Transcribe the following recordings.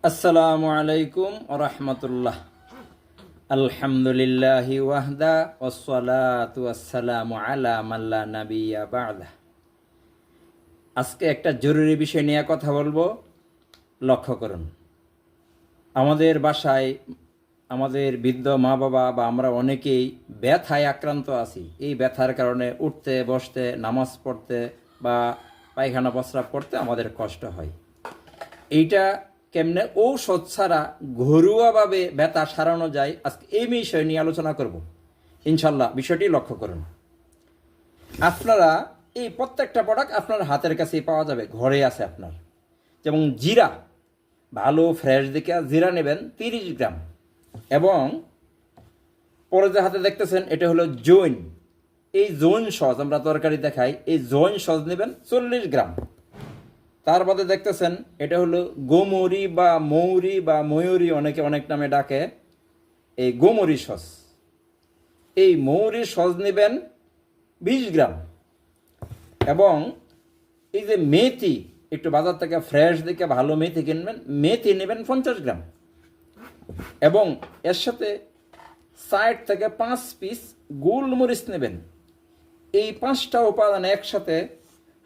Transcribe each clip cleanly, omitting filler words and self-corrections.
আসসালামু আলাইকুম ওরহমতুল্লাহ। আলহামদুলিল্লাহি ওয়াহদা ওয়াসসালাতু ওয়াসসালামু আলা মাল্লা নাবিয়্যা বা'দা। আজকে একটা জরুরি বিষয় নিয়ে কথা বলবো। লক্ষ্য করুন, আমাদের বাসায় আমাদের বৃদ্ধ মা বাবা বা আমরা অনেকেই ব্যথায় আক্রান্ত আছি। এই ব্যথার কারণে উঠতে বসতে, নামাজ পড়তে বা পায়খানা প্রস্রাব করতে আমাদের কষ্ট হয়। এইটা কেমনে ঔষধ ছাড়া ঘরোয়াভাবে ব্যথা সারানো যায়, আজকে এই বিষয় নিয়ে আলোচনা করব ইনশাল্লাহ। বিষয়টি লক্ষ্য করুন, আপনারা এই প্রত্যেকটা প্রোডাক্ট আপনার হাতের কাছেই পাওয়া যাবে, ঘরে আছে আপনার। যেমন জিরা, ভালো ফ্রেশ দেখে জিরা নেবেন 30 গ্রাম, এবং পরে যে হাতে দেখতেছেন এটা হলো জৈন। এই জৈন সস আমরা তরকারি দেখাই, এই জৈন সস নেবেন 40 গ্রাম। তার বাদে দেখতেছেন এটা হলো গোমরি বা মৌরি বা ময়ূরী, অনেকে অনেক নামে ডাকে, এই গোমরি সস। এই মৌরি সস নেবেন 20 গ্রাম, এবং এই যে মেথি, একটু বাজার থেকে ফ্রেশ দেখে ভালো মেথি কিনবেন, মেথি নেবেন 50 গ্রাম, এবং এর সাথে 4 থেকে 5 পিস গোলমরিচ নেবেন। এই 5টা উপাদান একসাথে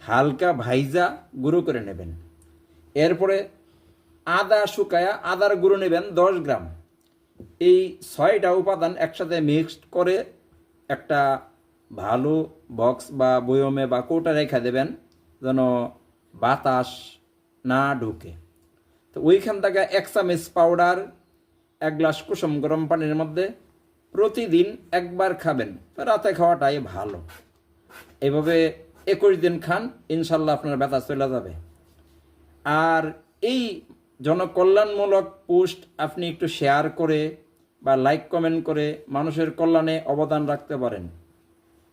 হালকা ভাইজা গুঁড়ো করে নেবেন। এরপরে আদা শুকায়া আদার গুঁড়ো নেবেন 10 গ্রাম। এই 6টা উপাদান একসাথে মিক্সড করে একটা ভালো বক্স বা বয়মে বা কৌটা রেখে দেবেন, যেন বাতাস না ঢুকে। তো ওইখান থেকে 1 চামচ পাউডার 1 গ্লাস কুসুম গরম পানির মধ্যে প্রতিদিন একবার খাবেন। রাতে খাওয়াটাই ভালো। এভাবে 21 দিন খান, ইনশাল্লাহ আপনার ব্যথা চলে যাবে। আর এই জনকল্যাণমূলক পোস্ট আপনি একটু শেয়ার করে বা লাইক কমেন্ট করে মানুষের কল্যাণে অবদান রাখতে পারেন,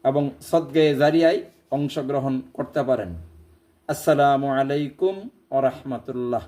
এবং সদকায়ে জারিয়ায় অংশগ্রহণ করতে পারেন। আসসালামু আলাইকুম ওয়া রাহমাতুল্লাহ।